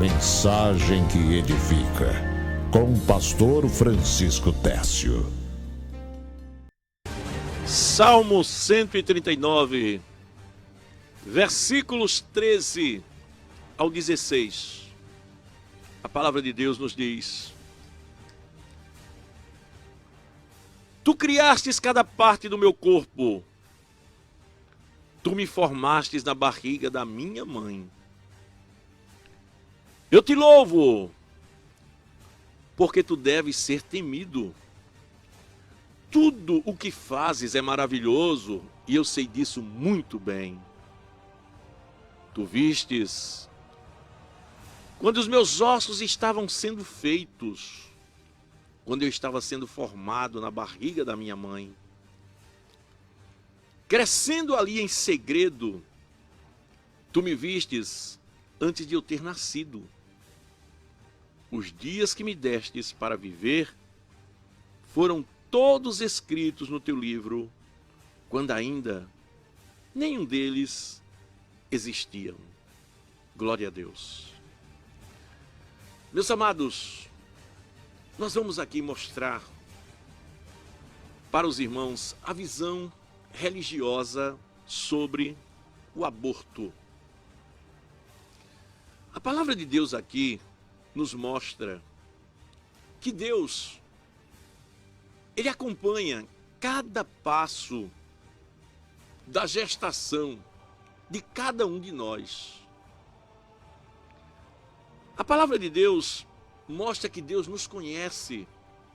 mensagem que edifica, com o pastor Francisco Técio. Salmo 139, versículos 13 ao 16. A palavra de Deus nos diz: Tu criastes cada parte do meu corpo, tu me formastes na barriga da minha mãe. Eu te louvo, porque tu deves ser temido. Tudo o que fazes é maravilhoso, e eu sei disso muito bem. Tu vistes quando os meus ossos estavam sendo feitos, quando eu estava sendo formado na barriga da minha mãe. Crescendo ali em segredo, tu me vistes antes de eu ter nascido. Os dias que me destes para viver foram todos escritos no teu livro, quando ainda nenhum deles existiam. Glória a Deus. Meus amados, nós vamos aqui mostrar para os irmãos a visão religiosa sobre o aborto. A palavra de Deus aqui nos mostra que Deus, Ele acompanha cada passo da gestação de cada um de nós. A palavra de Deus mostra que Deus nos conhece,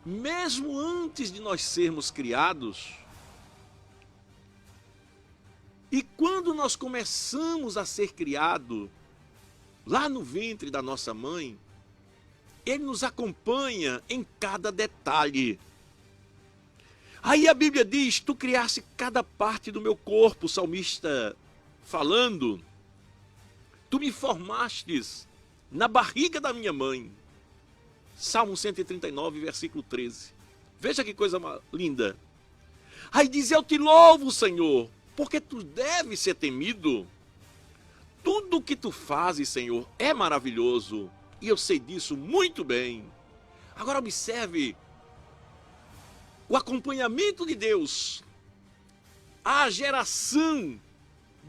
mesmo antes de nós sermos criados. E quando nós começamos a ser criados, lá no ventre da nossa mãe, Ele nos acompanha em cada detalhe. Aí a Bíblia diz: tu criaste cada parte do meu corpo, o salmista falando. Tu me formastes na barriga da minha mãe. Salmo 139, versículo 13. Veja que coisa linda. Aí diz: eu te louvo, Senhor, porque tu deves ser temido. Tudo o que tu fazes, Senhor, é maravilhoso, e eu sei disso muito bem. Agora observe o acompanhamento de Deus, a geração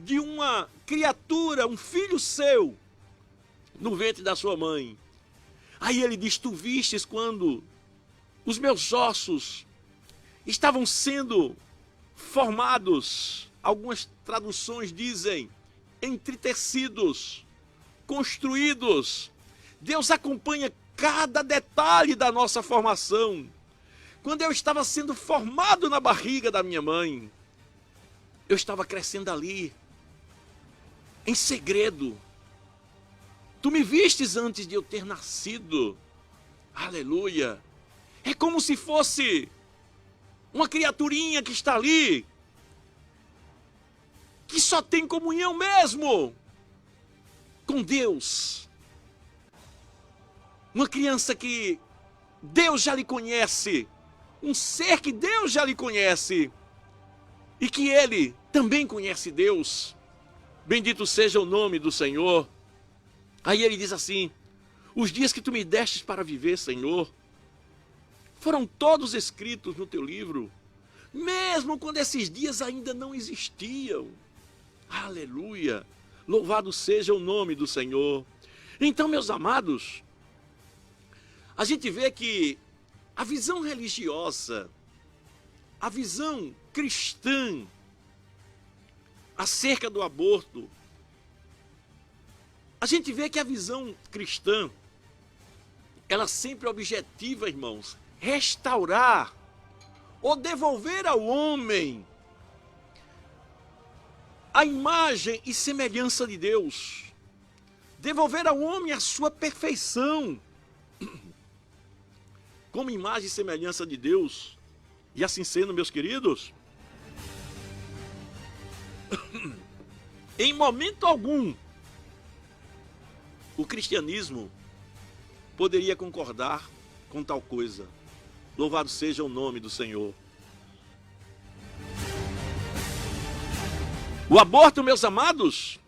de uma criatura, um filho seu, no ventre da sua mãe. Aí ele diz: tu vistes quando os meus ossos estavam sendo formados, algumas traduções dizem entretecidos, construídos. Deus acompanha cada detalhe da nossa formação. Quando eu estava sendo formado na barriga da minha mãe, eu estava crescendo ali, em segredo. Tu me vistes antes de eu ter nascido. Aleluia. É como se fosse uma criaturinha que está ali, que só tem comunhão mesmo com Deus. Uma criança que Deus já lhe conhece, um ser que Deus já lhe conhece, e que ele também conhece Deus. Bendito seja o nome do Senhor. Aí ele diz assim: os dias que tu me destes para viver, Senhor, foram todos escritos no teu livro, mesmo quando esses dias ainda não existiam. Aleluia! Louvado seja o nome do Senhor. Então, meus amados, a gente vê que a visão religiosa, a visão cristã acerca do aborto, a gente vê que a visão cristã, ela sempre objetiva, irmãos, restaurar ou devolver ao homem a imagem e semelhança de Deus, devolver ao homem a sua perfeição, como imagem e semelhança de Deus. E assim sendo, meus queridos, em momento algum, o cristianismo poderia concordar com tal coisa. Louvado seja o nome do Senhor. O aborto, meus amados,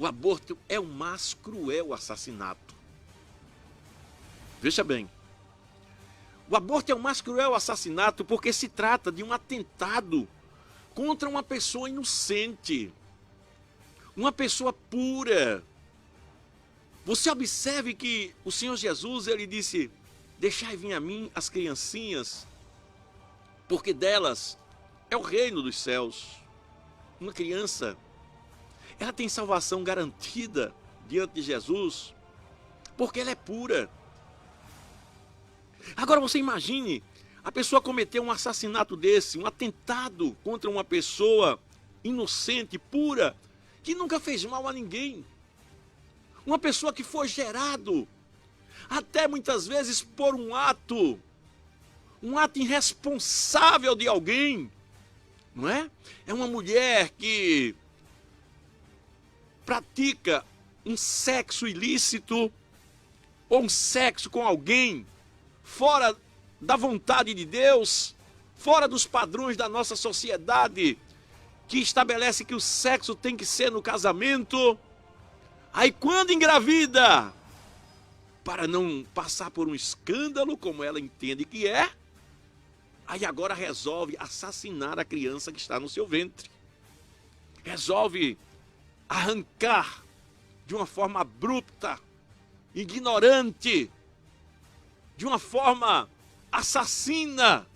O aborto é o mais cruel assassinato. Veja bem, o aborto é o mais cruel assassinato porque se trata de um atentado contra uma pessoa inocente, uma pessoa pura. Você observe que o Senhor Jesus, ele disse: deixai vir a mim as criancinhas, porque delas é o reino dos céus. Uma criança, ela tem salvação garantida diante de Jesus, porque ela é pura. Agora você imagine, a pessoa cometeu um assassinato desse, um atentado contra uma pessoa inocente, pura, que nunca fez mal a ninguém. Uma pessoa que foi gerado, até muitas vezes por um ato irresponsável de alguém, não é? É uma mulher que pratica um sexo ilícito, ou um sexo com alguém fora da vontade de Deus, fora dos padrões da nossa sociedade, que estabelece que o sexo tem que ser no casamento. Aí quando engravida, para não passar por um escândalo, como ela entende que é, aí agora resolve assassinar a criança que está no seu ventre. Resolve arrancar de uma forma abrupta, ignorante, de uma forma assassina,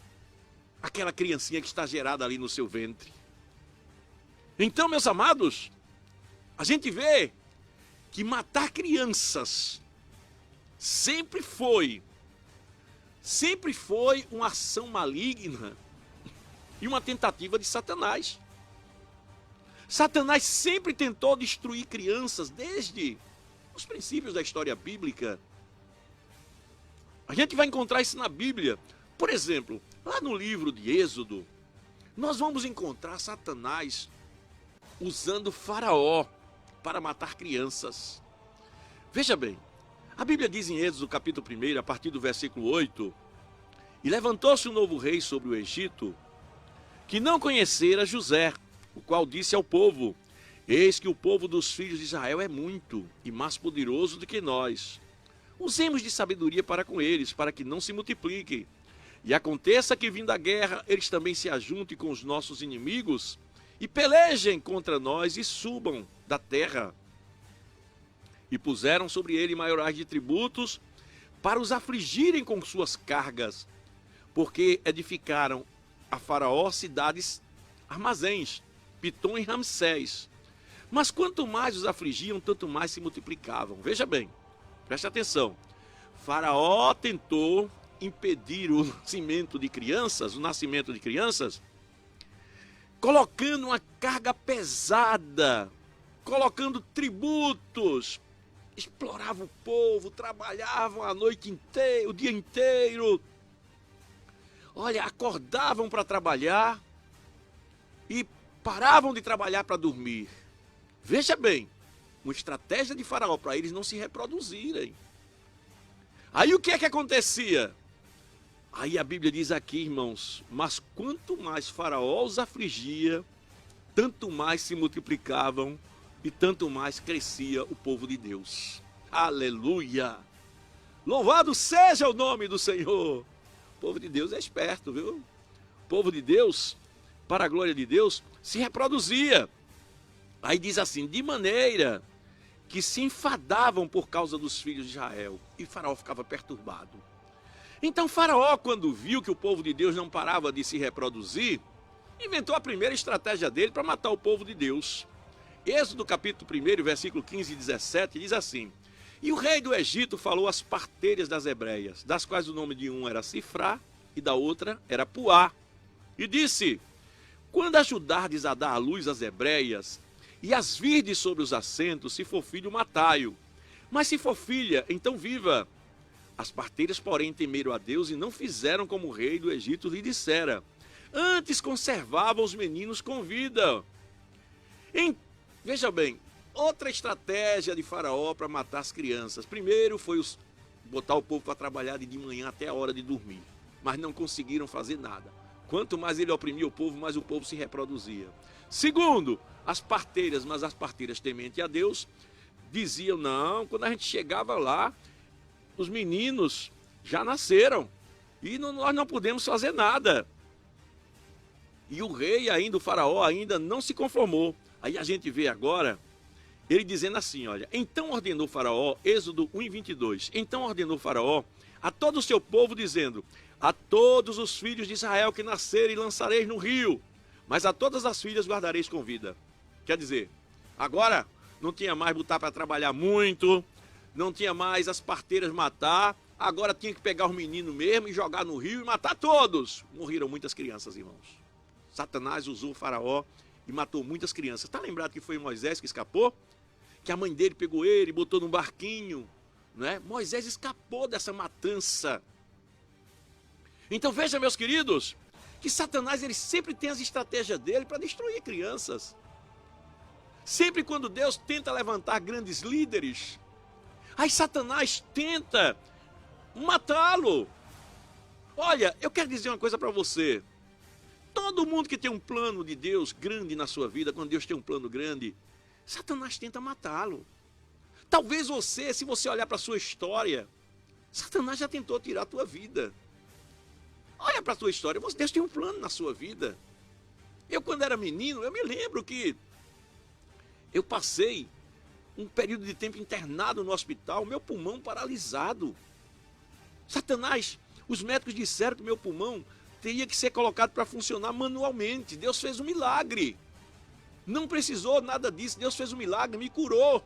aquela criancinha que está gerada ali no seu ventre. Então, meus amados, a gente vê que matar crianças sempre foi uma ação maligna e uma tentativa de Satanás. Satanás sempre tentou destruir crianças desde os princípios da história bíblica. A gente vai encontrar isso na Bíblia. Por exemplo, lá no livro de Êxodo, nós vamos encontrar Satanás usando Faraó para matar crianças. Veja bem, a Bíblia diz em Êxodo capítulo 1, a partir do versículo 8, e levantou-se um novo rei sobre o Egito, que não conhecera José, o qual disse ao povo: eis que o povo dos filhos de Israel é muito e mais poderoso do que nós. Usemos de sabedoria para com eles, para que não se multipliquem. E aconteça que, vindo a guerra, eles também se ajuntem com os nossos inimigos e pelejem contra nós e subam da terra. E puseram sobre ele maiorais de tributos para os afligirem com suas cargas, porque edificaram a Faraó cidades, armazéns, Pitom e Ramsés. Mas quanto mais os afligiam, tanto mais se multiplicavam. Veja bem, preste atenção. Faraó tentou impedir o nascimento de crianças, colocando uma carga pesada, colocando tributos, exploravam o povo, trabalhavam a noite inteira, o dia inteiro. Olha, acordavam para trabalhar e paravam de trabalhar para dormir. Veja bem, uma estratégia de Faraó para eles não se reproduzirem. Aí o que é que acontecia? Aí a Bíblia diz aqui, irmãos, mas quanto mais Faraó os afligia, tanto mais se multiplicavam e tanto mais crescia o povo de Deus. Aleluia! Louvado seja o nome do Senhor! O povo de Deus é esperto, viu? O povo de Deus, para a glória de Deus, se reproduzia. Aí diz assim, de maneira que se enfadavam por causa dos filhos de Israel. E Faraó ficava perturbado. Então Faraó, quando viu que o povo de Deus não parava de se reproduzir, inventou a primeira estratégia dele para matar o povo de Deus. Êxodo capítulo 1, versículo 15 e 17, diz assim: e o rei do Egito falou às parteiras das hebreias, das quais o nome de um era Sifrá e da outra era Puá, e disse: quando ajudardes a dar à luz as hebreias, e as virdes sobre os assentos, se for filho, matai-o. Mas se for filha, então viva. As parteiras, porém, temeram a Deus e não fizeram como o rei do Egito lhe dissera. Antes conservavam os meninos com vida. Veja bem, outra estratégia de Faraó para matar as crianças. Primeiro foi botar o povo para trabalhar de manhã até a hora de dormir. Mas não conseguiram fazer nada. Quanto mais ele oprimia o povo, mais o povo se reproduzia. Segundo, as parteiras, mas as parteiras temente a Deus, diziam, não, quando a gente chegava lá, os meninos já nasceram e nós não podemos fazer nada. E o rei ainda, o faraó ainda não se conformou. Aí a gente vê agora ele dizendo assim, olha, então ordenou o faraó, Êxodo 1:22, então ordenou o faraó a todo o seu povo dizendo, a todos os filhos de Israel que nascerem lançareis no rio, mas a todas as filhas guardareis com vida. Quer dizer, agora não tinha mais botar para trabalhar muito, não tinha mais as parteiras matar, agora tinha que pegar os meninos mesmo e jogar no rio e matar todos. Morreram muitas crianças, irmãos. Satanás usou o faraó e matou muitas crianças. Está lembrado que foi Moisés que escapou? Que a mãe dele pegou ele e botou num barquinho, né? Moisés escapou dessa matança. Então veja, meus queridos, que Satanás ele sempre tem as estratégias dele para destruir crianças. Sempre quando Deus tenta levantar grandes líderes, aí Satanás tenta matá-lo. Olha, eu quero dizer uma coisa para você. Todo mundo que tem um plano de Deus grande na sua vida, quando Deus tem um plano grande, Satanás tenta matá-lo. Talvez você, se você olhar para a sua história, Satanás já tentou tirar a tua vida. Olha para a tua história, Deus tem um plano na sua vida. Eu, quando era menino, eu me lembro que eu passei um período de tempo internado no hospital, meu pulmão paralisado. Satanás, os médicos disseram que meu pulmão teria que ser colocado para funcionar manualmente. Deus fez um milagre. Não precisou nada disso. Deus fez um milagre, me curou.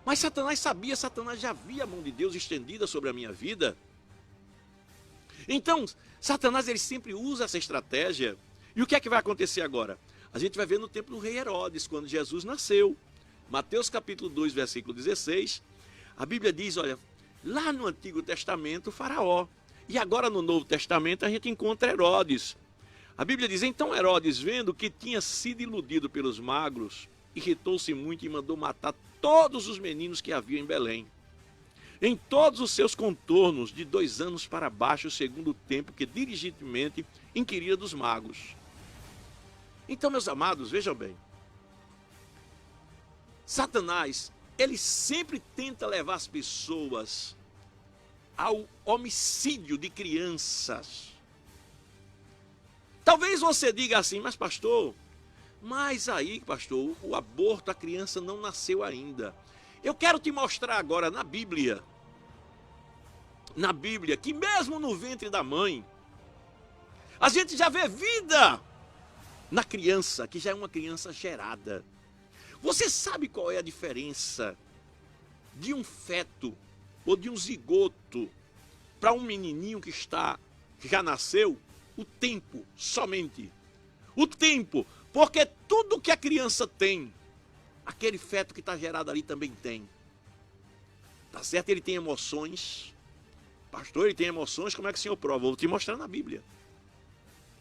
Mas Satanás sabia, Satanás já via a mão de Deus estendida sobre a minha vida. Então, Satanás ele sempre usa essa estratégia. E o que é que vai acontecer agora? A gente vai ver no tempo do rei Herodes, quando Jesus nasceu. Mateus capítulo 2, versículo 16. A Bíblia diz, olha, lá no Antigo Testamento, Faraó. E agora no Novo Testamento a gente encontra Herodes. A Bíblia diz, então Herodes, vendo que tinha sido iludido pelos magos, irritou-se muito e mandou matar todos os meninos que havia em Belém, em todos os seus contornos, de 2 anos para baixo, segundo o tempo que diligentemente inquiria dos magos. Então, meus amados, vejam bem, Satanás, ele sempre tenta levar as pessoas ao homicídio de crianças. Talvez você diga assim, mas pastor, o aborto, a criança não nasceu ainda. Eu quero te mostrar agora na Bíblia, que mesmo no ventre da mãe, a gente já vê vida na criança, que já é uma criança gerada. Você sabe qual é a diferença de um feto ou de um zigoto para um menininho que já nasceu? O tempo, somente. O tempo, porque tudo que a criança tem, aquele feto que está gerado ali também tem. Tá certo? Ele tem emoções. Pastor, ele tem emoções, como é que o senhor prova? Vou te mostrar na Bíblia.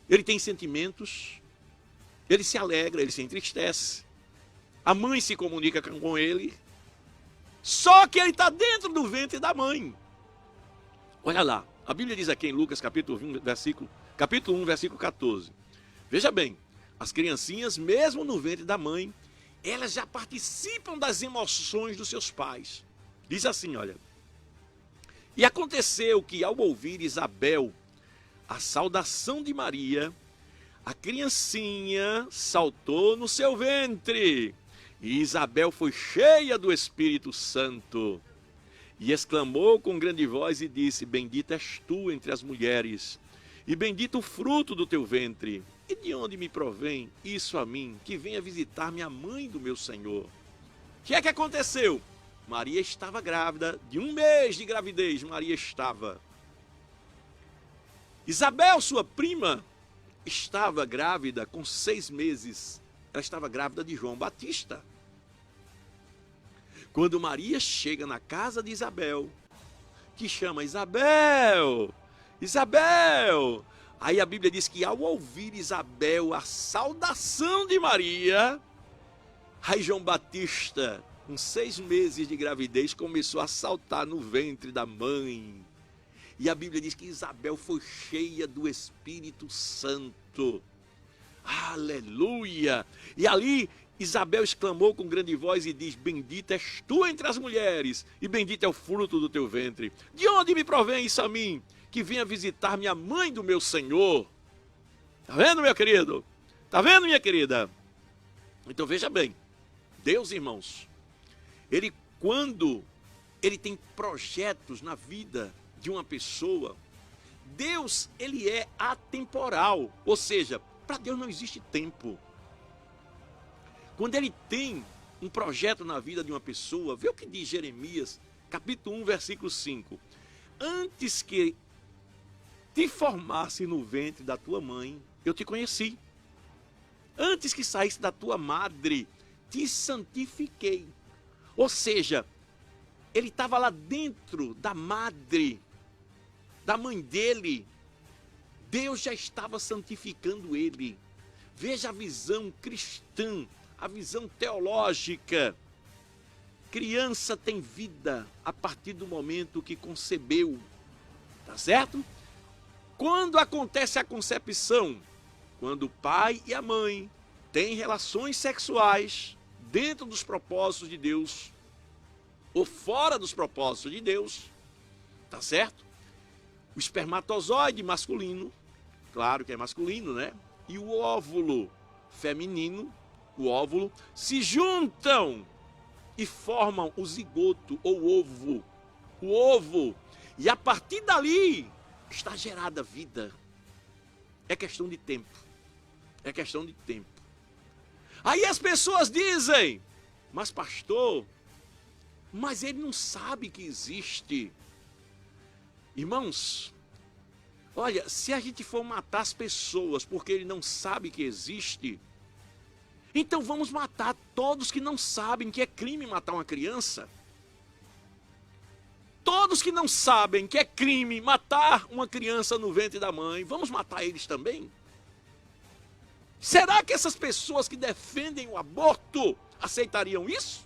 Ele tem sentimentos, ele se alegra, ele se entristece. A mãe se comunica com ele, só que ele está dentro do ventre da mãe. Olha lá, a Bíblia diz aqui em Lucas capítulo 1, versículo 14. Veja bem, as criancinhas, mesmo no ventre da mãe, elas já participam das emoções dos seus pais. Diz assim, olha. E aconteceu que, ao ouvir Isabel a saudação de Maria, a criancinha saltou no seu ventre. E Isabel foi cheia do Espírito Santo. E exclamou com grande voz e disse, bendita és tu entre as mulheres, e bendito o fruto do teu ventre. E de onde me provém isso a mim, que venha visitar-me a mãe do meu Senhor? O que é que aconteceu? Maria estava grávida, de 1 mês de gravidez, Maria estava. Isabel, sua prima, estava grávida com 6 meses. Ela estava grávida de João Batista. Quando Maria chega na casa de Isabel, que chama Isabel, Isabel. Aí a Bíblia diz que ao ouvir Isabel a saudação de Maria, aí João Batista, com 6 meses de gravidez, começou a saltar no ventre da mãe. E a Bíblia diz que Isabel foi cheia do Espírito Santo. Aleluia! E ali Isabel exclamou com grande voz e diz: bendita és tu entre as mulheres, e bendito é o fruto do teu ventre. De onde me provém isso a mim, que venha visitar minha mãe do meu Senhor? Tá vendo, meu querido? Tá vendo, minha querida? Então veja bem, Deus, irmãos, quando ele tem projetos na vida de uma pessoa, Deus, ele é atemporal, ou seja, para Deus não existe tempo. Quando ele tem um projeto na vida de uma pessoa, vê o que diz Jeremias, capítulo 1, versículo 5. Antes que te formasse no ventre da tua mãe, eu te conheci. Antes que saísse da tua madre, te santifiquei. Ou seja, ele estava lá dentro da madre, da mãe dele. Deus já estava santificando ele. Veja a visão cristã, a visão teológica. Criança tem vida a partir do momento que concebeu. Tá certo? Quando acontece a concepção? Quando o pai e a mãe têm relações sexuais dentro dos propósitos de Deus ou fora dos propósitos de Deus, tá certo? O espermatozoide masculino, claro que é masculino, né? E o óvulo feminino, o óvulo, se juntam e formam o zigoto ou ovo. O ovo. E a partir dali está gerada vida. É questão de tempo. É questão de tempo. Aí as pessoas dizem: mas pastor, mas ele não sabe que existe. Irmãos, olha, se a gente for matar as pessoas porque ele não sabe que existe, então vamos matar todos que não sabem que é crime matar uma criança. Todos que não sabem que é crime matar uma criança no ventre da mãe, vamos matar eles também? Será que essas pessoas que defendem o aborto aceitariam isso?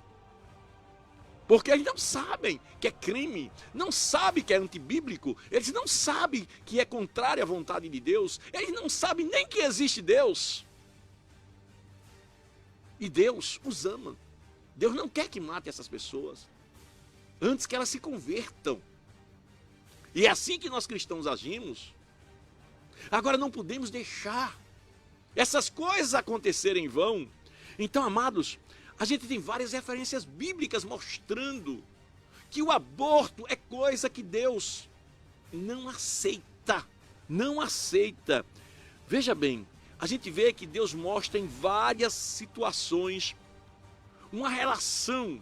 Porque eles não sabem que é crime, não sabem que é antibíblico, eles não sabem que é contrário à vontade de Deus, eles não sabem nem que existe Deus. E Deus os ama. Deus não quer que mate essas pessoas, antes que elas se convertam. E é assim que nós cristãos agimos. Agora não podemos deixar essas coisas acontecerem em vão. Então, amados, a gente tem várias referências bíblicas mostrando que o aborto é coisa que Deus não aceita. Não aceita. Veja bem, a gente vê que Deus mostra em várias situações uma relação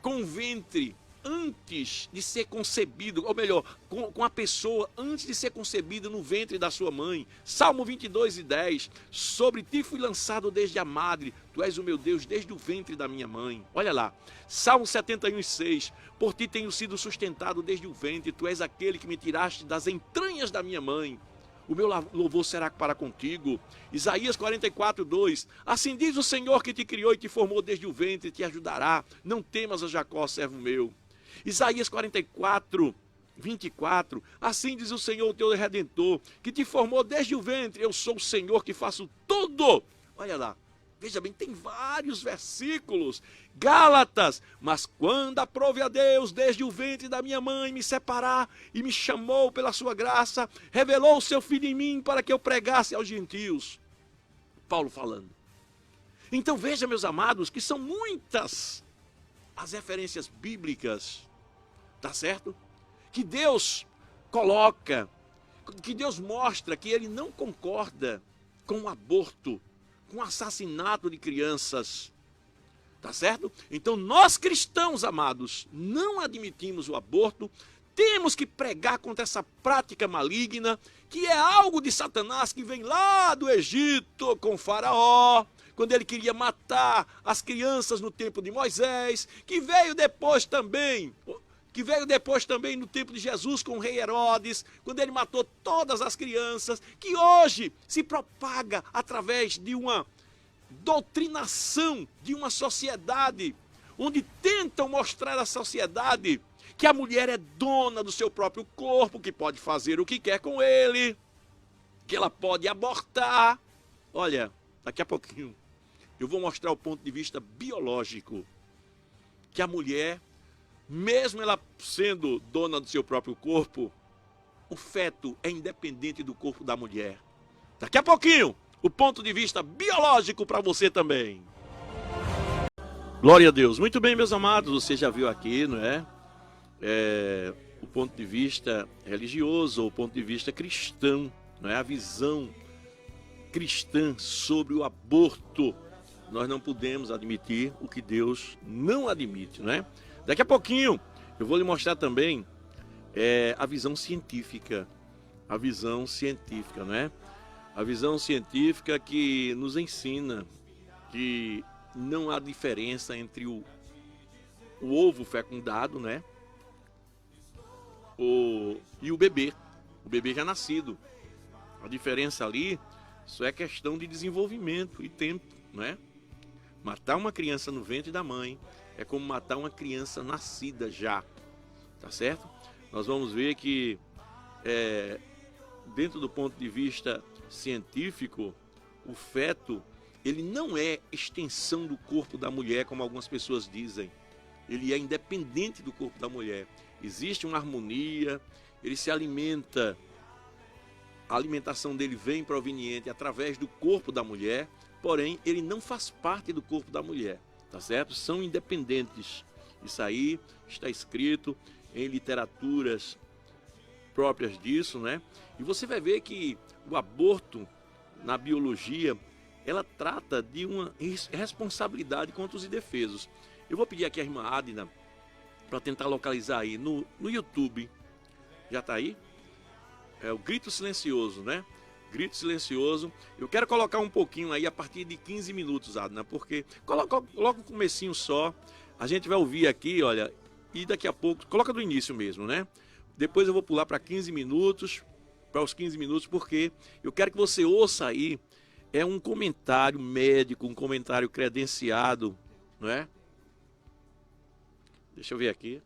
com o ventre antes de ser concebido, ou melhor, com a pessoa antes de ser concebida no ventre da sua mãe. Salmo 22:10, sobre ti fui lançado desde a madre, tu és o meu Deus desde o ventre da minha mãe. Olha lá, Salmo 71:6, por ti tenho sido sustentado desde o ventre, tu és aquele que me tiraste das entranhas da minha mãe. O meu louvor será para contigo. Isaías 44:2, assim diz o Senhor que te criou e te formou desde o ventre, te ajudará. Não temas a Jacó, servo meu. Isaías 44:24, assim diz o Senhor, teu Redentor, que te formou desde o ventre. Eu sou o Senhor que faço tudo. Olha lá, veja bem, tem vários versículos. Gálatas, mas quando aprove a Deus desde o ventre da minha mãe me separar e me chamou pela sua graça, revelou o seu filho em mim para que eu pregasse aos gentios. Paulo falando. Então veja, meus amados, que são muitas as referências bíblicas, tá certo? Que Deus coloca, que Deus mostra que ele não concorda com o aborto, com o assassinato de crianças, tá certo? Então nós cristãos, amados, não admitimos o aborto, temos que pregar contra essa prática maligna, que é algo de Satanás que vem lá do Egito com Faraó, quando ele queria matar as crianças no tempo de Moisés, que veio depois também no tempo de Jesus com o rei Herodes, quando ele matou todas as crianças, que hoje se propaga através de uma doutrinação de uma sociedade, onde tentam mostrar à sociedade que a mulher é dona do seu próprio corpo, que pode fazer o que quer com ele. que ela pode abortar. Olha, daqui a pouquinho eu vou mostrar o ponto de vista biológico, que a mulher, mesmo ela sendo dona do seu próprio corpo, o feto é independente do corpo da mulher. Daqui a pouquinho, o ponto de vista biológico para você também. Glória a Deus. Muito bem, meus amados, você já viu aqui, não é? O ponto de vista religioso, o ponto de vista cristão, não é? A visão cristã sobre o aborto. Nós não podemos admitir o que Deus não admite, não é? Daqui a pouquinho eu vou lhe mostrar também a visão científica. A visão científica, não é? A visão científica que nos ensina que não há diferença entre o ovo fecundado, né? E o bebê já nascido. A diferença ali só é questão de desenvolvimento e tempo, não é? Matar uma criança no ventre da mãe é como matar uma criança nascida já, tá certo? Nós vamos ver que dentro do ponto de vista científico, o feto, ele não é extensão do corpo da mulher, como algumas pessoas dizem. Ele é independente do corpo da mulher. Existe uma harmonia, ele se alimenta, a alimentação dele vem proveniente através do corpo da mulher, porém, ele não faz parte do corpo da mulher, tá certo? São independentes. Isso aí está escrito em literaturas próprias disso, né? E você vai ver que o aborto, na biologia, ela trata de uma responsabilidade contra os indefesos. Eu vou pedir aqui a irmã Adna para tentar localizar aí no YouTube. Já está aí? É o grito silencioso, né? Grito silencioso. Eu quero colocar um pouquinho aí a partir de 15 minutos, Adna, porque coloca o comecinho só. A gente vai ouvir aqui, olha, e daqui a pouco, coloca do início mesmo, né? Depois eu vou pular para 15 minutos, para os 15 minutos, porque eu quero que você ouça aí, é um comentário médico, um comentário credenciado, não é? Deixa eu ver aqui.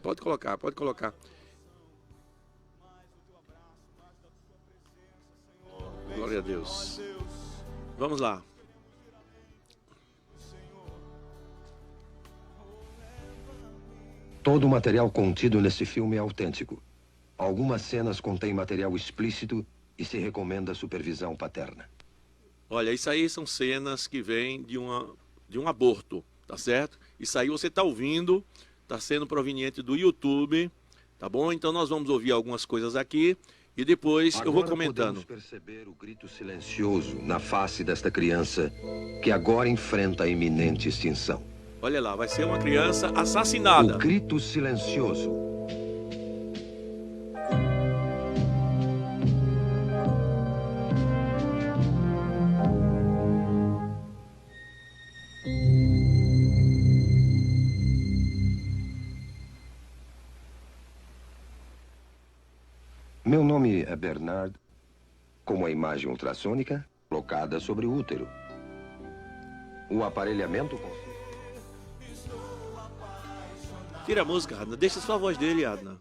Pode colocar, pode colocar. Glória a Deus. Vamos lá. Todo o material contido nesse filme é autêntico. Algumas cenas contêm material explícito e se recomenda supervisão paterna. Olha, isso aí são cenas que vêm de um aborto, tá certo? Isso aí você está ouvindo, está sendo proveniente do YouTube, tá bom? Então nós vamos ouvir algumas coisas aqui e depois eu vou comentando. Podemos perceber o grito silencioso na face desta criança que agora enfrenta a iminente extinção. Olha lá, vai ser uma criança assassinada. O grito silencioso. Meu nome é Bernard, com uma imagem ultrassônica colocada sobre o útero. O aparelhamento consiste... Tira a música, Adna. Deixa só a voz dele, Adna.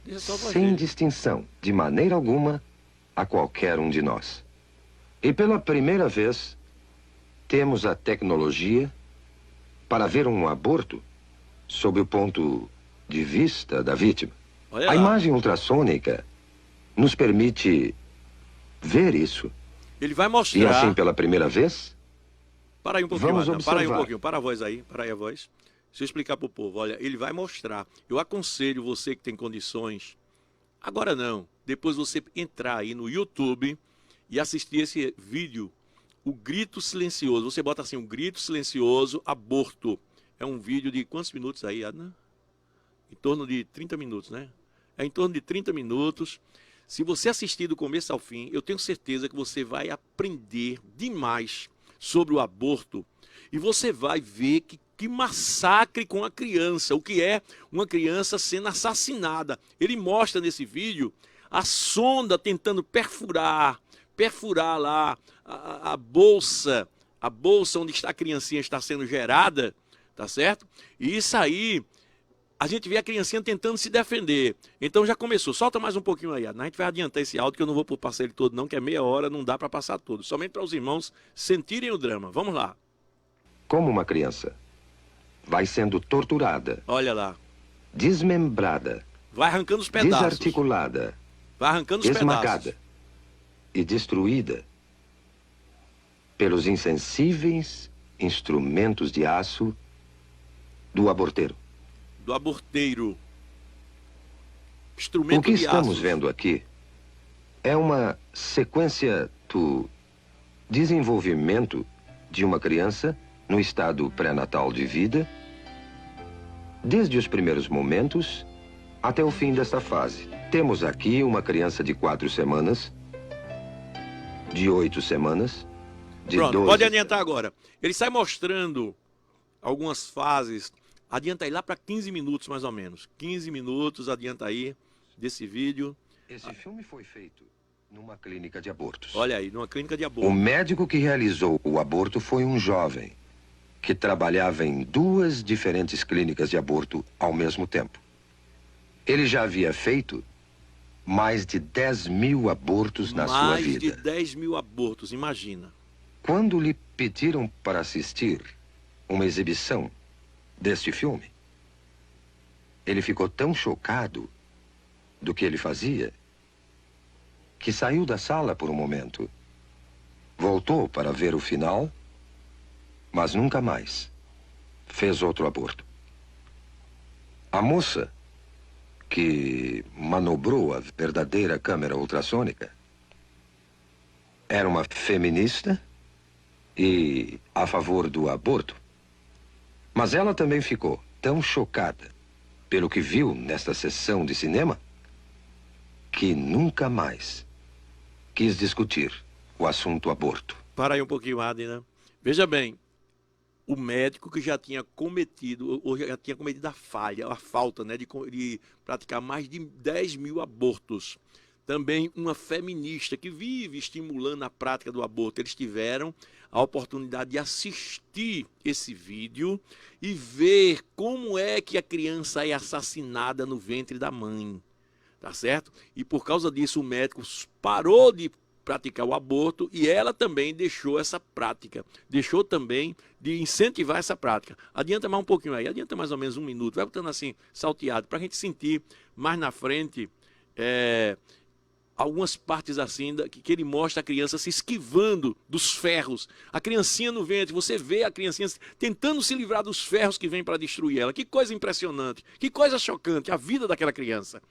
Deixa só a voz Sem dele. distinção, de maneira alguma, a qualquer um de nós. E pela primeira vez, temos a tecnologia para ver um aborto sob o ponto de vista da vítima. Olha A lá. imagem ultrassônica nos permite ver isso. Ele vai E mostrar. assim, pela primeira vez, Para aí um pouquinho, Vamos Adna. Para aí um observar. pouquinho. Para a voz aí. Para aí a voz. Deixa eu explicar para o povo. Olha, ele vai mostrar. Eu aconselho você que tem condições. Agora não. Depois você entrar aí no YouTube e assistir esse vídeo. O grito silencioso. Você bota assim, o grito silencioso, aborto. É um vídeo de quantos minutos aí, Adna? Em torno de 30 minutos, né? É em torno de 30 minutos. Se você assistir do começo ao fim, eu tenho certeza que você vai aprender demais sobre o aborto. E você vai ver que massacre com a criança, o que é uma criança sendo assassinada. Ele mostra nesse vídeo a sonda tentando perfurar lá a bolsa onde está a criancinha está sendo gerada, tá certo? E isso aí, a gente vê a criancinha tentando se defender. Então já começou. Solta mais um pouquinho aí, Adna. A gente vai adiantar esse áudio, que eu não vou passar ele todo não, que é meia hora, não dá para passar todo. Somente para os irmãos sentirem o drama. Vamos lá. Como uma criança vai sendo torturada, Olha lá. desmembrada, Vai arrancando os pedaços. desarticulada, Vai arrancando os esmagada pedaços. e destruída pelos insensíveis instrumentos de aço do aborteiro. Do aborteiro. O Instrumento que de estamos aço. vendo aqui é uma sequência do desenvolvimento de uma criança no estado pré-natal de vida, desde os primeiros momentos até o fim desta fase. Temos aqui uma criança de 4 semanas, de 8 semanas, de Pronto, 12 pode adiantar agora. Ele sai mostrando algumas fases. Adianta aí lá para 15 minutos, mais ou menos. 15 minutos, adianta aí, desse vídeo. Esse filme foi feito numa clínica de abortos. Olha aí, numa clínica de O aborto. médico que realizou o aborto foi um jovem que trabalhava em 2 diferentes clínicas de aborto ao mesmo tempo. Ele já havia feito mais de 10.000 abortos na sua Mais de vida. 10.000 abortos, imagina. Quando lhe pediram para assistir uma exibição deste filme, ele ficou tão chocado do que ele fazia que saiu da sala por um momento. Voltou para ver o final, mas nunca mais fez outro aborto. A moça que manobrou a verdadeira câmera ultrassônica era uma feminista e a favor do aborto. Mas ela também ficou tão chocada pelo que viu nesta sessão de cinema que nunca mais quis discutir o assunto aborto. Para aí um pouquinho, Adna. Veja bem, o médico que já tinha cometido, ou já tinha cometido a falta, né, de praticar mais de 10.000 abortos. Também uma feminista que vive estimulando a prática do aborto. Eles tiveram a oportunidade de assistir esse vídeo e ver como é que a criança é assassinada no ventre da mãe. Tá certo? E por causa disso o médico parou de praticar o aborto e ela também deixou essa prática. Deixou também de incentivar essa prática. Adianta mais um pouquinho aí, adianta mais ou menos 1 minuto. Vai botando assim, salteado, para a gente sentir mais na frente algumas partes assim, que ele mostra a criança se esquivando dos ferros. A criancinha no ventre, você vê a criancinha tentando se livrar dos ferros que vêm para destruir ela. Que coisa impressionante, que coisa chocante, a vida daquela criança.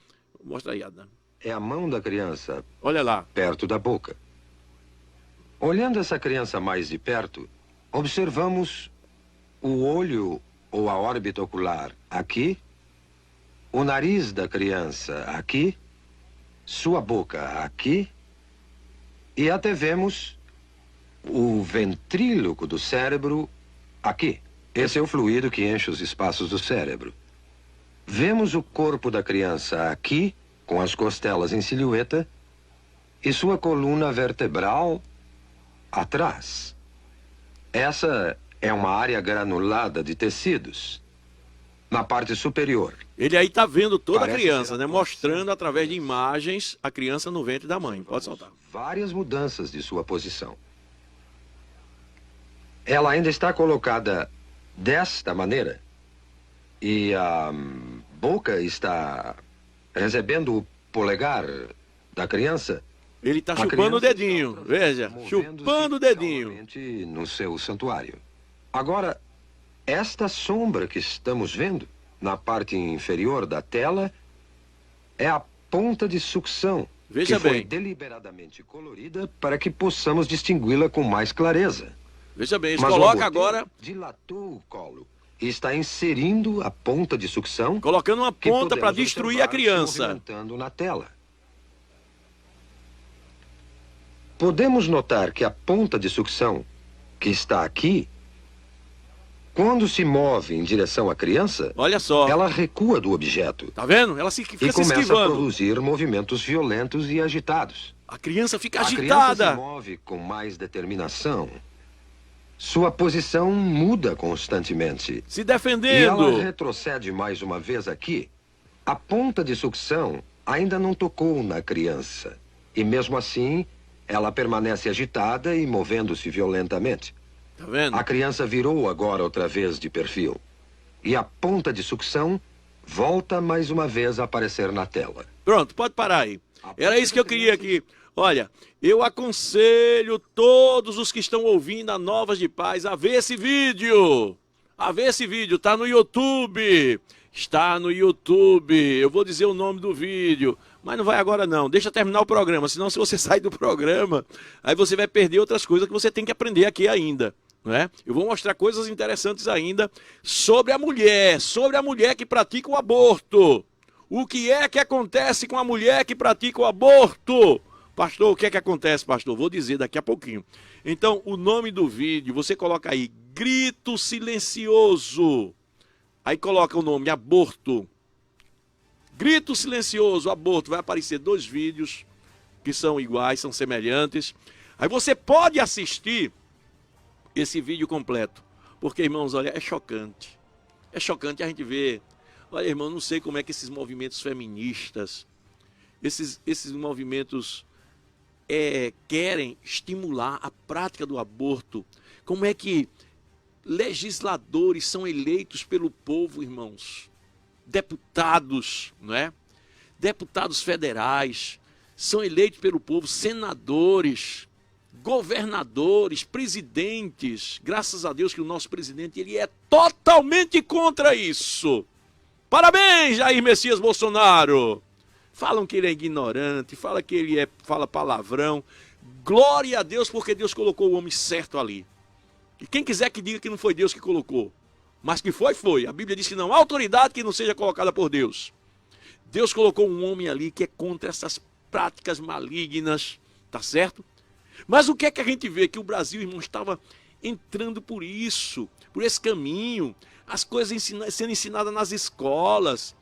Mostra aí, Adna. É a mão da criança Olha lá. perto da boca. Olhando essa criança mais de perto, observamos o olho ou a órbita ocular aqui, o nariz da criança aqui, sua boca aqui, e até vemos o ventríloco do cérebro aqui. Esse é o fluido que enche os espaços do cérebro. Vemos o corpo da criança aqui, com as costelas em silhueta, e sua coluna vertebral atrás. Essa é uma área granulada de tecidos na parte superior. Ele aí está vendo toda a Parece criança, ser né? a Mostrando através de imagens a criança no ventre da mãe. Pode soltar. Várias mudanças de sua posição. Ela ainda está colocada desta maneira e a boca está recebendo o polegar da criança. Ele está A chupando o criança dedinho, está veja, movendo-se chupando o dedinho. calmamente no seu santuário. Agora, esta sombra que estamos vendo na parte inferior da tela é a ponta de sucção. Veja que foi bem. deliberadamente colorida para que possamos distingui-la com mais clareza. Veja bem, eles Mas o colocam aborteiro agora, dilatou o colo e está inserindo a ponta de sucção colocando uma que ponta para podemos destruir a observar se criança. movimentando na tela. Podemos notar que a ponta de sucção que está aqui, quando se move em direção à criança, Olha só, ela recua do objeto tá vendo? Ela fica e se começa a esquivando. produzir movimentos violentos e agitados. A criança fica A criança se agitada. move com mais determinação. sua posição muda constantemente. Se E defendendo. ela retrocede mais uma vez aqui. A ponta de sucção ainda não tocou na criança. E mesmo assim, ela permanece agitada e movendo-se violentamente. Tá vendo? A criança virou agora outra vez de perfil. E a ponta de sucção volta mais uma vez a aparecer na tela. Pronto, pode parar aí. Era isso que eu queria aqui. Olha, eu aconselho todos os que estão ouvindo a Novas de Paz a ver esse vídeo. A ver esse vídeo, tá no YouTube. Está no YouTube. Eu vou dizer o nome do vídeo, mas não vai agora não. Deixa eu terminar o programa, senão se você sair do programa, aí você vai perder outras coisas que você tem que aprender aqui ainda. Não é? Eu vou mostrar coisas interessantes ainda sobre a mulher que pratica o aborto. O que é que acontece com a mulher que pratica o aborto? Pastor, o que é que acontece, pastor? Vou dizer daqui a pouquinho. Então, o nome do vídeo, você coloca aí, grito silencioso. Aí coloca o nome, aborto. Grito silencioso, aborto. Vai aparecer 2 vídeos que são iguais, são semelhantes. Aí você pode assistir esse vídeo completo. Porque, irmãos, olha, é chocante. É chocante a gente ver. Olha, irmão, não sei como é que esses movimentos feministas, esses movimentos querem estimular a prática do aborto. Como é que legisladores são eleitos pelo povo, irmãos? Deputados, não é? Deputados federais são eleitos pelo povo, senadores, governadores, presidentes. Graças a Deus que o nosso presidente ele é totalmente contra isso. Parabéns, Jair Messias Bolsonaro. Falam que ele é ignorante, fala que ele fala palavrão. Glória a Deus, porque Deus colocou o homem certo ali. E quem quiser que diga que não foi Deus que colocou, mas que foi. A Bíblia diz que não há autoridade que não seja colocada por Deus. Deus colocou um homem ali que é contra essas práticas malignas, tá certo? Mas o que é que a gente vê? Que o Brasil, irmão, estava entrando por isso, por esse caminho. As coisas sendo ensinadas nas escolas.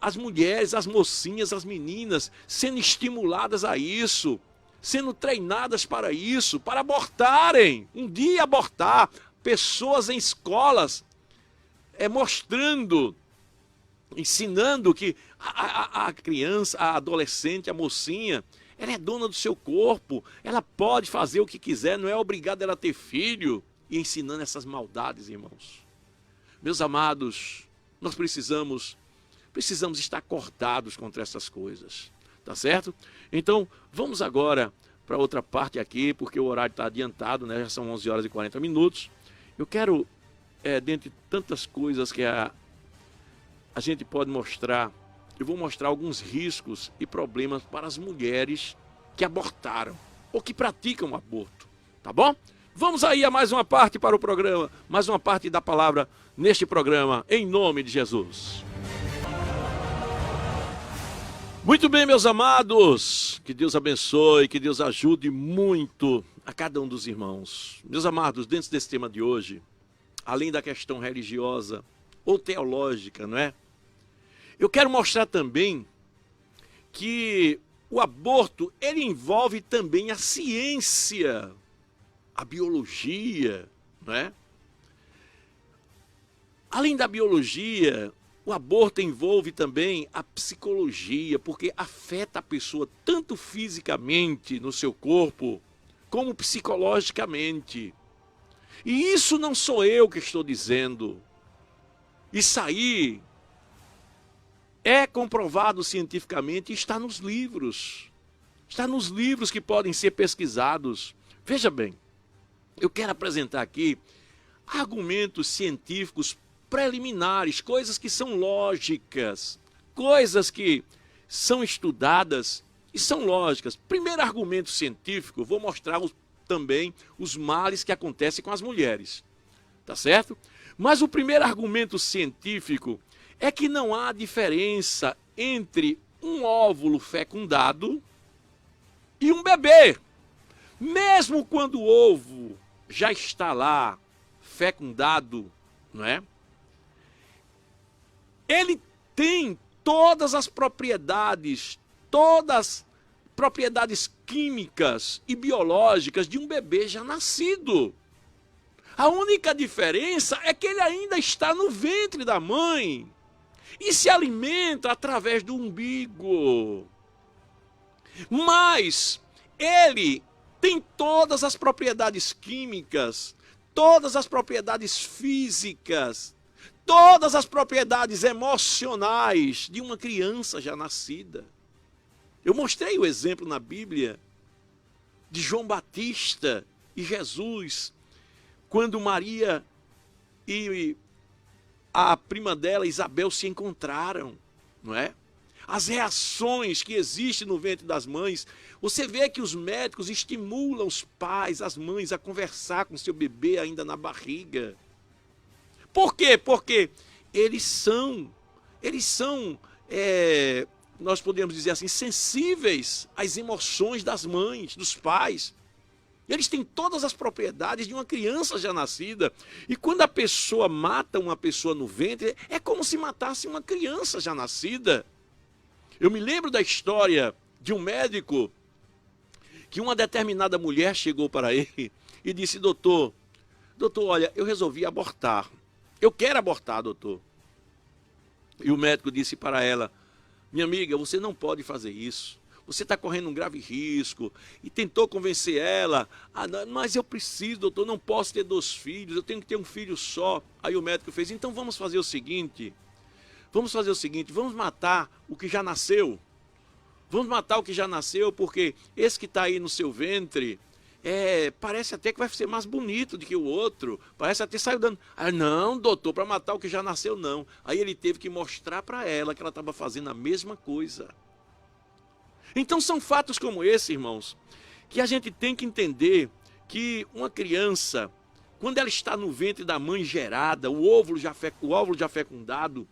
As mulheres, as mocinhas, as meninas sendo estimuladas a isso. Sendo treinadas para isso, para abortarem. Um dia abortar. Pessoas em escolas mostrando, ensinando que a criança, a adolescente, a mocinha, ela é dona do seu corpo. Ela pode fazer o que quiser, não é obrigada ela a ter filho. E ensinando essas maldades, irmãos. Meus amados, nós precisamos estar acordados contra essas coisas. Tá certo? Então, vamos agora para outra parte aqui, porque o horário está adiantado, né? Já são 11 horas e 40 minutos. Eu quero, dentre tantas coisas que a gente pode mostrar, eu vou mostrar alguns riscos e problemas para as mulheres que abortaram ou que praticam aborto. Tá bom? Vamos aí a mais uma parte para o programa, mais uma parte da palavra neste programa, em nome de Jesus. Muito bem, meus amados, que Deus abençoe, que Deus ajude muito a cada um dos irmãos. Meus amados, dentro desse tema de hoje, além da questão religiosa ou teológica, não é? Eu quero mostrar também que o aborto, ele envolve também a ciência, a biologia, não é? Além da biologia, o aborto envolve também a psicologia, porque afeta a pessoa tanto fisicamente no seu corpo, como psicologicamente. E isso não sou eu que estou dizendo. Isso aí é comprovado cientificamente e está nos livros. Está nos livros que podem ser pesquisados. Veja bem, eu quero apresentar aqui argumentos científicos preliminares, coisas que são lógicas, coisas que são estudadas e são lógicas. Primeiro argumento científico, vou mostrar também os males que acontecem com as mulheres, tá certo? Mas o primeiro argumento científico é que não há diferença entre um óvulo fecundado e um bebê. Mesmo quando o ovo já está lá fecundado, não é? Ele tem todas as propriedades químicas e biológicas de um bebê já nascido. A única diferença é que ele ainda está no ventre da mãe e se alimenta através do umbigo. Mas ele tem todas as propriedades químicas, todas as propriedades físicas, todas as propriedades emocionais de uma criança já nascida. Eu mostrei o exemplo na Bíblia de João Batista e Jesus, quando Maria e a prima dela, Isabel, se encontraram, não é? As reações que existem no ventre das mães, você vê que os médicos estimulam os pais, as mães, a conversar com seu bebê ainda na barriga. Por quê? Porque eles são, nós podemos dizer assim, sensíveis às emoções das mães, dos pais. Eles têm todas as propriedades de uma criança já nascida. E quando a pessoa mata uma pessoa no ventre, é como se matasse uma criança já nascida. Eu me lembro da história de um médico que uma determinada mulher chegou para ele e disse: doutor, olha, eu resolvi abortar. Eu quero abortar, doutor. E o médico disse para ela: minha amiga, você não pode fazer isso. Você está correndo um grave risco. E tentou convencer ela: ah, não, mas eu preciso, doutor, não posso ter 2 filhos, eu tenho que ter um filho só. Aí o médico fez: então vamos fazer o seguinte, vamos matar o que já nasceu. Vamos matar o que já nasceu, porque esse que está aí no seu ventre, parece até que vai ser mais bonito do que o outro. Parece até saiu dando. Ah, não, doutor, para matar o que já nasceu, não. Aí ele teve que mostrar para ela que ela estava fazendo a mesma coisa. Então são fatos como esse, irmãos, que a gente tem que entender que uma criança, quando ela está no ventre da mãe gerada, o óvulo já fecundado,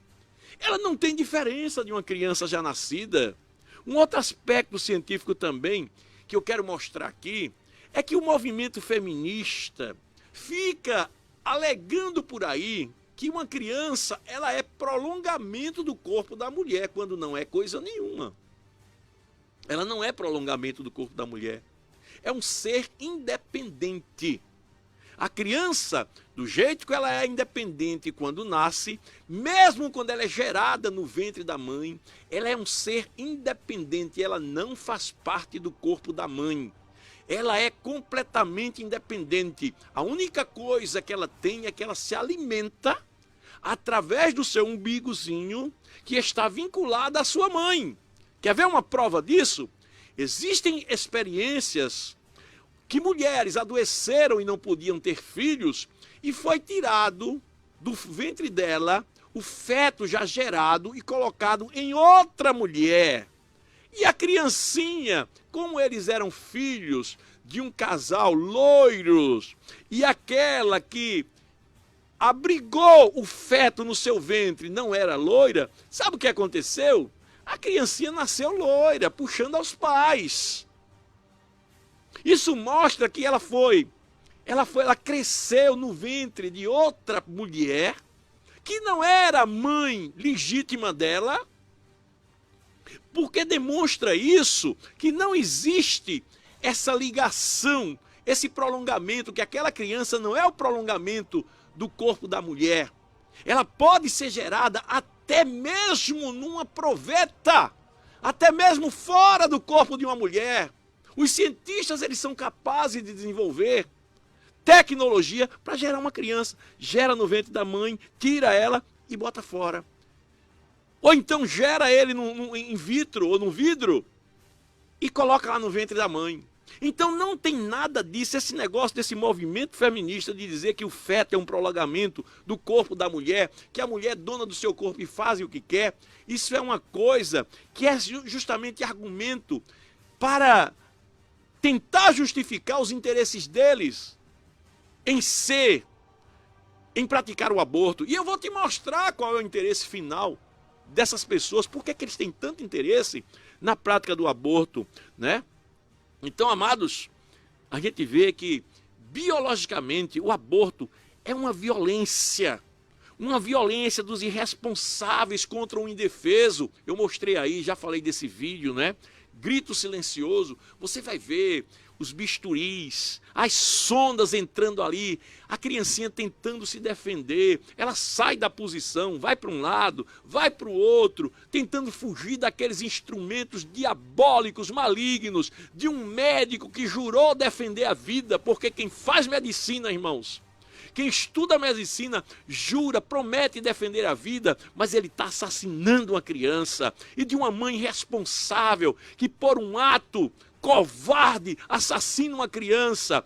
ela não tem diferença de uma criança já nascida. Um outro aspecto científico também que eu quero mostrar aqui é que o movimento feminista fica alegando por aí que uma criança ela é prolongamento do corpo da mulher, quando não é coisa nenhuma. Ela não é prolongamento do corpo da mulher. É um ser independente. A criança, do jeito que ela é independente quando nasce, mesmo quando ela é gerada no ventre da mãe, ela é um ser independente, ela não faz parte do corpo da mãe. Ela é completamente independente. A única coisa que ela tem é que ela se alimenta através do seu umbigozinho, que está vinculado à sua mãe. Quer ver uma prova disso? Existem experiências que mulheres adoeceram e não podiam ter filhos, e foi tirado do ventre dela o feto já gerado e colocado em outra mulher. E a criancinha, como eles eram filhos de um casal loiros, e aquela que abrigou o feto no seu ventre não era loira, sabe o que aconteceu? A criancinha nasceu loira, puxando aos pais. Isso mostra que ela cresceu no ventre de outra mulher, que não era mãe legítima dela, porque demonstra isso, que não existe essa ligação, esse prolongamento, que aquela criança não é o prolongamento do corpo da mulher. Ela pode ser gerada até mesmo numa proveta, até mesmo fora do corpo de uma mulher. Os cientistas, eles são capazes de desenvolver tecnologia para gerar uma criança. Gera no ventre da mãe, tira ela e bota fora. Ou então gera ele in vitro ou no vidro e coloca lá no ventre da mãe. Então não tem nada disso, esse negócio desse movimento feminista de dizer que o feto é um prolongamento do corpo da mulher, que a mulher é dona do seu corpo e faz o que quer. Isso é uma coisa que é justamente argumento para tentar justificar os interesses deles em praticar o aborto. E eu vou te mostrar qual é o interesse final dessas pessoas, por que eles têm tanto interesse na prática do aborto, né? Então, amados, a gente vê que biologicamente o aborto é uma violência dos irresponsáveis contra o indefeso. Eu mostrei aí, já falei desse vídeo, né? Grito silencioso. Você vai ver os bisturis, as sondas entrando ali, a criancinha tentando se defender, ela sai da posição, vai para um lado, vai para o outro, tentando fugir daqueles instrumentos diabólicos, malignos, de um médico que jurou defender a vida, porque quem faz medicina, irmãos, quem estuda medicina jura, promete defender a vida, mas ele está assassinando uma criança. E de uma mãe irresponsável que por um ato covarde assassina uma criança,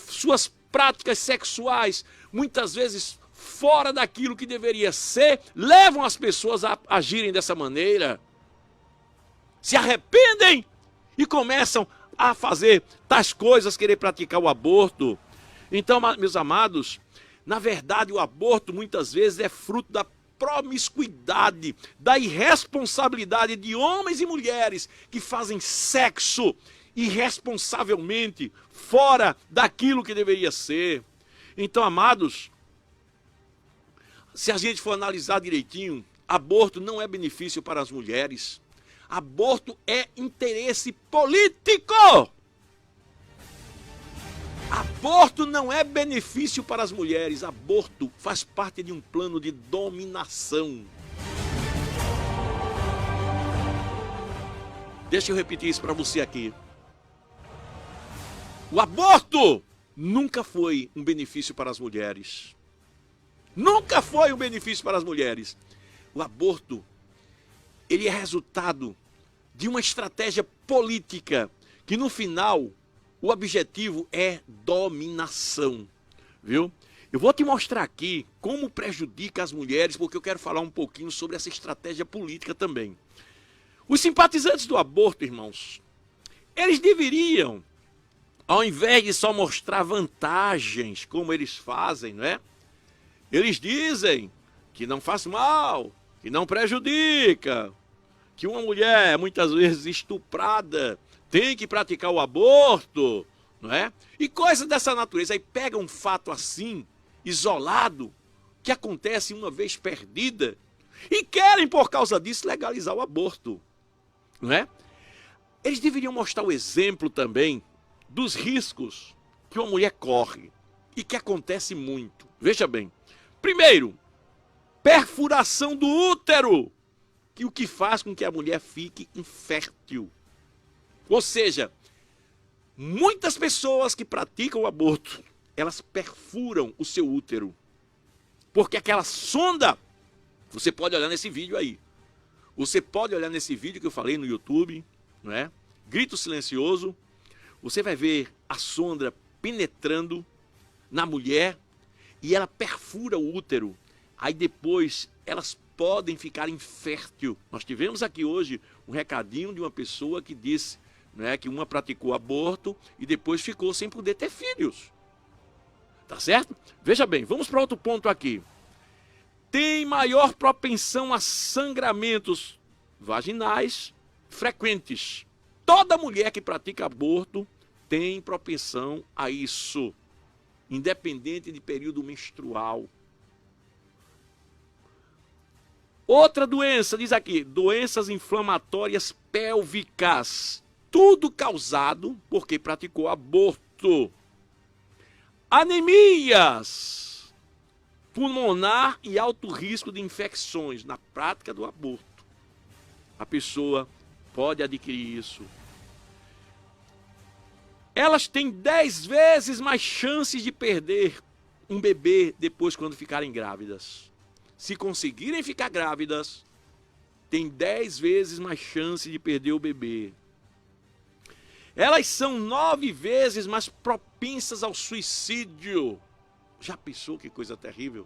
suas práticas sexuais, muitas vezes fora daquilo que deveria ser, levam as pessoas a agirem dessa maneira. Se arrependem e começam a fazer tais coisas, querer praticar o aborto. Então, meus amados, na verdade, o aborto muitas vezes é fruto da promiscuidade, da irresponsabilidade de homens e mulheres que fazem sexo irresponsavelmente, fora daquilo que deveria ser. Então, amados, se a gente for analisar direitinho, aborto não é benefício para as mulheres. Aborto é interesse político. Aborto não é benefício para as mulheres. Aborto faz parte de um plano de dominação. Deixa eu repetir isso para você aqui. O aborto nunca foi um benefício para as mulheres. Nunca foi um benefício para as mulheres. O aborto, ele é resultado de uma estratégia política que no final o objetivo é dominação, viu? Eu vou te mostrar aqui como prejudica as mulheres, porque eu quero falar um pouquinho sobre essa estratégia política também. Os simpatizantes do aborto, irmãos, eles deveriam, ao invés de só mostrar vantagens, como eles fazem, não é? Eles dizem que não faz mal, que não prejudica, que uma mulher, muitas vezes estuprada, tem que praticar o aborto, não é? E coisas dessa natureza. Aí pega um fato assim, isolado, que acontece uma vez perdida, e querem, por causa disso, legalizar o aborto, não é? Eles deveriam mostrar o exemplo também dos riscos que uma mulher corre, e que acontece muito. Veja bem, primeiro, perfuração do útero, que o que faz com que a mulher fique infértil. Ou seja, muitas pessoas que praticam o aborto, elas perfuram o seu útero. Porque aquela sonda, você pode olhar nesse vídeo aí. Você pode olhar nesse vídeo que eu falei no YouTube, não é? Grito silencioso. Você vai ver a sonda penetrando na mulher e ela perfura o útero. Aí depois elas podem ficar infértil. Nós tivemos aqui hoje um recadinho de uma pessoa que disse, né, que uma praticou aborto e depois ficou sem poder ter filhos. Tá certo? Veja bem, vamos para outro ponto aqui. Tem maior propensão a sangramentos vaginais frequentes. Toda mulher que pratica aborto tem propensão a isso, independente de período menstrual. Outra doença, diz aqui, doenças inflamatórias pélvicas. Tudo causado porque praticou aborto. Anemias pulmonar e alto risco de infecções na prática do aborto. A pessoa pode adquirir isso. Elas têm 10 vezes mais chances de perder um bebê depois quando ficarem grávidas. Se conseguirem ficar grávidas, tem 10 vezes mais chance de perder o bebê. Elas são 9 vezes mais propensas ao suicídio. Já pensou que coisa terrível?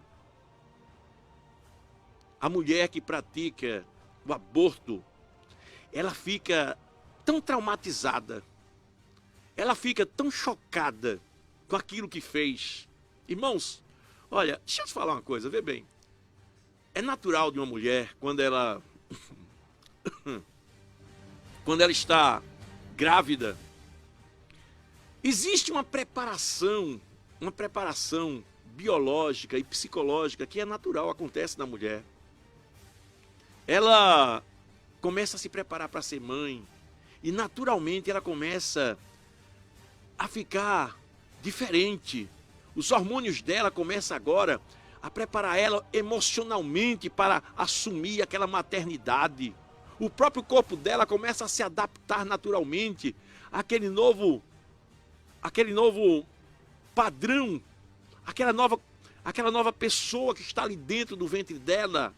A mulher que pratica o aborto, ela fica tão traumatizada, ela fica tão chocada com aquilo que fez. Irmãos, olha, deixa eu te falar uma coisa, vê bem. É natural de uma mulher, quando ela está grávida, existe uma preparação biológica e psicológica que é natural, acontece na mulher. Ela começa a se preparar para ser mãe e naturalmente ela começa a ficar diferente. Os hormônios dela começam agora a preparar ela emocionalmente para assumir aquela maternidade. O próprio corpo dela começa a se adaptar naturalmente àquele novo padrão, aquela nova pessoa que está ali dentro do ventre dela.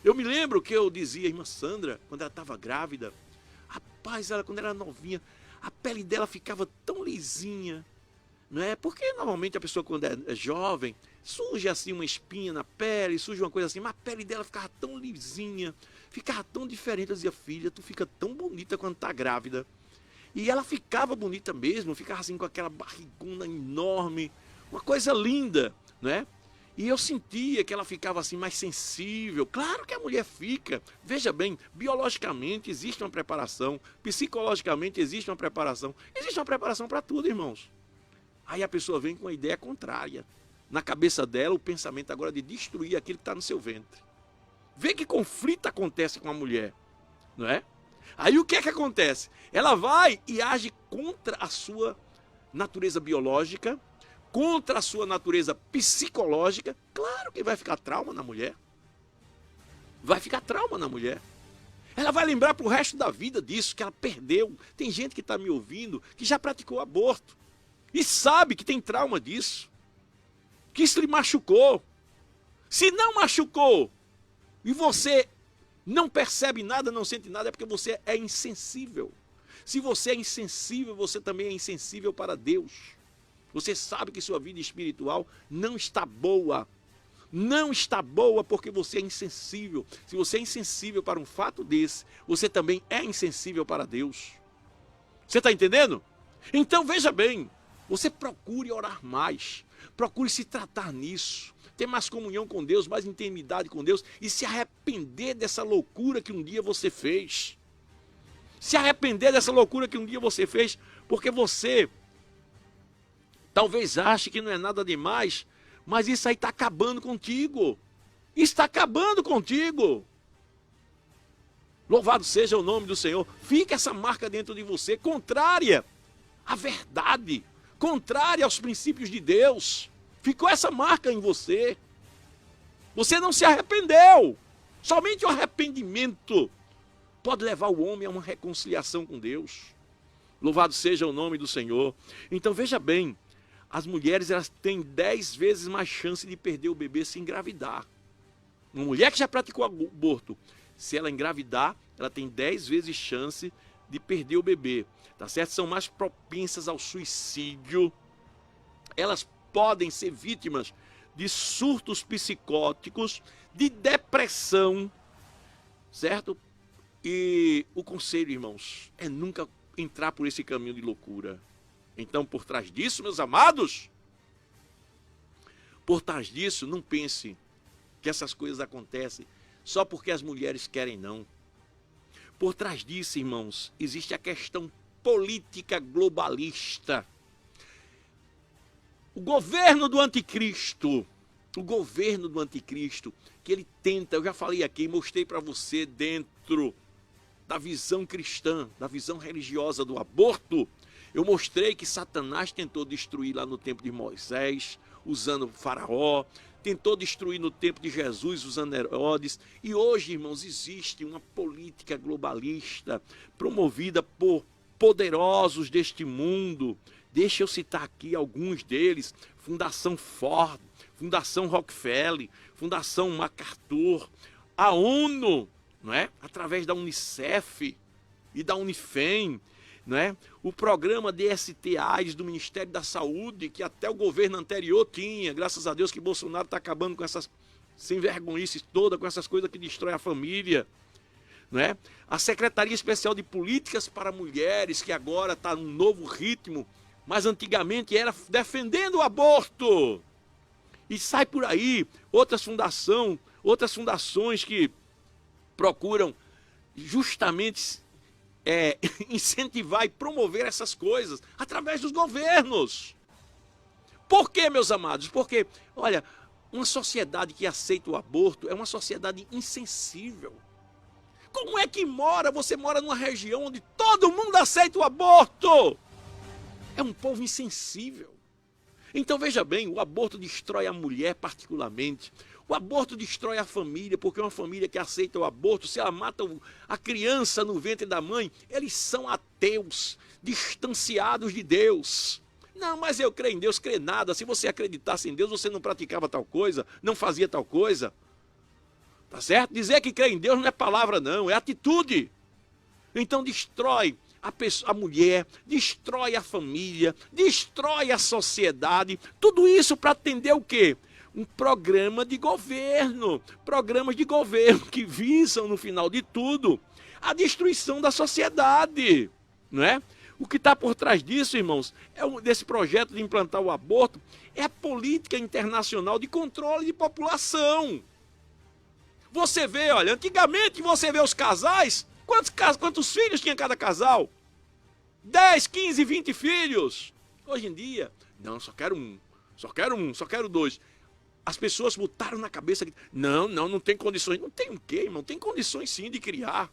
Eu me lembro que eu dizia à irmã Sandra, quando ela estava grávida, rapaz, ela quando era novinha, a pele dela ficava tão lisinha, não é? Porque normalmente a pessoa quando é jovem, surge assim uma espinha na pele, surge uma coisa assim, mas a pele dela ficava tão lisinha, ficava tão diferente. Eu dizia, filha, tu fica tão bonita quando tá grávida. E ela ficava bonita mesmo, ficava assim com aquela barrigona enorme, uma coisa linda, né? E eu sentia que ela ficava assim mais sensível. Claro que a mulher fica. Veja bem, biologicamente existe uma preparação, psicologicamente existe uma preparação. Existe uma preparação para tudo, irmãos. Aí a pessoa vem com uma ideia contrária. Na cabeça dela, o pensamento agora é de destruir aquilo que está no seu ventre. Vê que conflito acontece com a mulher, não é? Aí o que é que acontece? Ela vai e age contra a sua natureza biológica, contra a sua natureza psicológica. Claro que vai ficar trauma na mulher. Vai ficar trauma na mulher. Ela vai lembrar para o resto da vida disso, que ela perdeu. Tem gente que está me ouvindo que já praticou aborto e sabe que tem trauma disso, que isso lhe machucou. Se não machucou e você não percebe nada, não sente nada, é porque você é insensível. Se você é insensível, você também é insensível para Deus. Você sabe que sua vida espiritual não está boa. Não está boa porque você é insensível. Se você é insensível para um fato desse, você também é insensível para Deus. Você está entendendo? Então veja bem, você procure orar mais. Procure se tratar nisso. Ter mais comunhão com Deus, mais intimidade com Deus e se arrepender dessa loucura que um dia você fez. Se arrepender dessa loucura que um dia você fez, porque você talvez ache que não é nada demais, mas isso aí está acabando contigo. Está acabando contigo. Louvado seja o nome do Senhor. Fica essa marca dentro de você, contrária à verdade, contrária aos princípios de Deus. Ficou essa marca em você. Você não se arrependeu. Somente o arrependimento pode levar o homem a uma reconciliação com Deus. Louvado seja o nome do Senhor. Então veja bem, as mulheres elas têm 10 vezes mais chance de perder o bebê se engravidar. Uma mulher que já praticou aborto, se ela engravidar, ela tem 10 vezes chance de perder o bebê. Tá certo? São mais propensas ao suicídio. Elas podem ser vítimas de surtos psicóticos, de depressão, certo? E o conselho, irmãos, é nunca entrar por esse caminho de loucura. Então, por trás disso, meus amados, por trás disso, não pense que essas coisas acontecem só porque as mulheres querem, não. Por trás disso, irmãos, existe a questão política globalista. O governo do anticristo, que ele tenta, eu já falei aqui, mostrei para você dentro da visão cristã, da visão religiosa do aborto, eu mostrei que Satanás tentou destruir lá no tempo de Moisés, usando Faraó, tentou destruir no tempo de Jesus, usando Herodes, e hoje, irmãos, existe uma política globalista promovida por poderosos deste mundo. Deixa eu citar aqui alguns deles: Fundação Ford, Fundação Rockefeller, Fundação MacArthur, a ONU, não é? Através da Unicef e da Unifem, não é? O programa DST-AIDS do Ministério da Saúde, que até o governo anterior tinha, graças a Deus que Bolsonaro está acabando com essas sem vergonhices toda, com essas coisas que destroem a família. Não é? A Secretaria Especial de Políticas para Mulheres, que agora está num novo ritmo, mas antigamente era defendendo o aborto. E sai por aí outras fundações que procuram justamente incentivar e promover essas coisas através dos governos. Por quê, meus amados? Porque, olha, uma sociedade que aceita o aborto é uma sociedade insensível. Como é que você mora numa região onde todo mundo aceita o aborto? É um povo insensível. Então veja bem, o aborto destrói a mulher particularmente. O aborto destrói a família, porque uma família que aceita o aborto, se ela mata a criança no ventre da mãe, eles são ateus, distanciados de Deus. Não, mas eu creio em Deus, creio nada. Se você acreditasse em Deus, você não praticava tal coisa, não fazia tal coisa. Tá certo? Dizer que crê em Deus não é palavra não, é atitude. Então destrói a mulher, destrói a família, destrói a sociedade. Tudo isso para atender o quê? Um programa de governo. Programas de governo que visam, no final de tudo, a destruição da sociedade. Não é? O que está por trás disso, irmãos, desse projeto de implantar o aborto, é a política internacional de controle de população. Você vê, olha, antigamente você vê os casais, quantos filhos tinha cada casal? 10, 15, 20 filhos. Hoje em dia, não, só quero um, só quero dois. As pessoas botaram na cabeça que não tem condições. Não tem o quê, irmão? Tem condições sim de criar.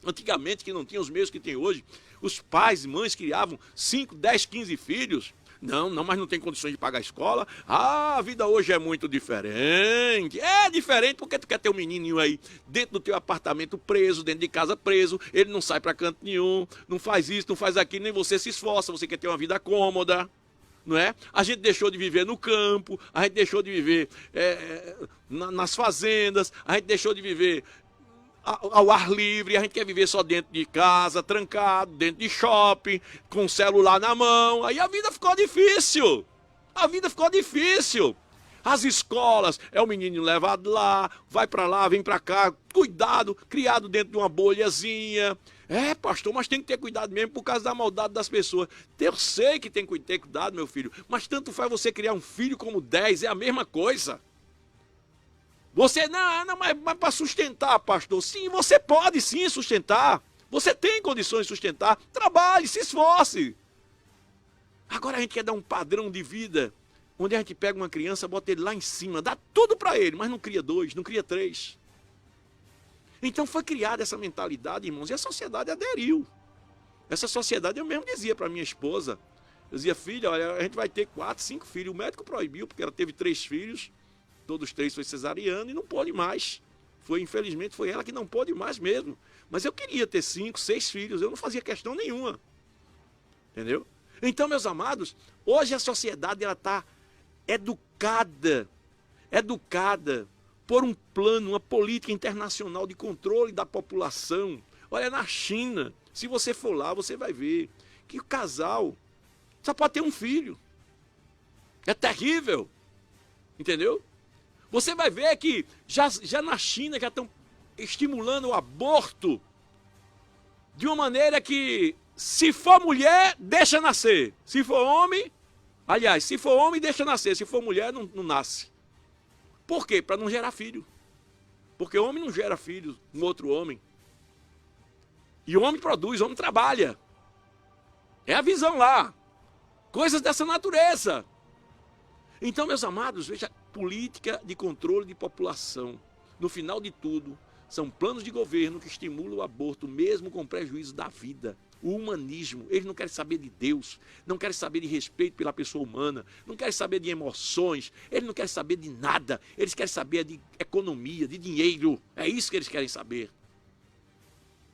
Antigamente, que não tinha os meios que tem hoje, os pais e mães criavam 5, 10, 15 filhos. Não, mas não tem condições de pagar a escola. Ah, a vida hoje é muito diferente. É diferente porque tu quer ter um menininho aí dentro do teu apartamento preso, dentro de casa preso. Ele não sai para canto nenhum, não faz isso, não faz aquilo, nem você se esforça. Você quer ter uma vida cômoda, não é? A gente deixou de viver no campo, a gente deixou de viver nas fazendas, a gente deixou de viver ao ar livre, a gente quer viver só dentro de casa, trancado, dentro de shopping, com o celular na mão. Aí a vida ficou difícil. A vida ficou difícil. As escolas, o menino levado lá, vai para lá, vem para cá, cuidado, criado dentro de uma bolhazinha. Pastor, mas tem que ter cuidado mesmo por causa da maldade das pessoas. Eu sei que tem que ter cuidado, meu filho, mas tanto faz você criar um filho como 10, é a mesma coisa. Você, mas para sustentar, pastor, sim, você pode sim sustentar. Você tem condições de sustentar. Trabalhe, se esforce. Agora a gente quer dar um padrão de vida, onde a gente pega uma criança, bota ele lá em cima, dá tudo para ele, mas não cria 2, não cria 3. Então foi criada essa mentalidade, irmãos, e a sociedade aderiu. Essa sociedade, eu mesmo dizia para minha esposa, eu dizia, filha, olha, a gente vai ter 4, 5 filhos. O médico proibiu, porque ela teve 3 filhos. Todos 3 foi cesariano e não pôde mais. Infelizmente, foi ela que não pôde mais mesmo. Mas eu queria ter 5, 6 filhos, eu não fazia questão nenhuma. Entendeu? Então, meus amados, hoje a sociedade está educada por um plano, uma política internacional de controle da população. Olha, na China, se você for lá, você vai ver que o casal só pode ter um filho. É terrível. Entendeu? Você vai ver que já na China já estão estimulando o aborto de uma maneira que, se for mulher, deixa nascer. Se for homem, aliás, se for homem, deixa nascer. Se for mulher, não nasce. Por quê? Para não gerar filho. Porque homem não gera filho, um outro homem. E o homem produz, o homem trabalha. É a visão lá. Coisas dessa natureza. Então, meus amados, veja, política de controle de população. No final de tudo, são planos de governo que estimulam o aborto, mesmo com prejuízo da vida. O humanismo, eles não querem saber de Deus, não querem saber de respeito pela pessoa humana, não querem saber de emoções, eles não querem saber de nada, eles querem saber de economia, de dinheiro, é isso que eles querem saber.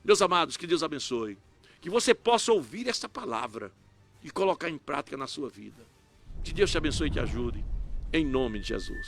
Meus amados, que Deus abençoe, que você possa ouvir essa palavra e colocar em prática na sua vida. Que Deus te abençoe e te ajude, em nome de Jesus.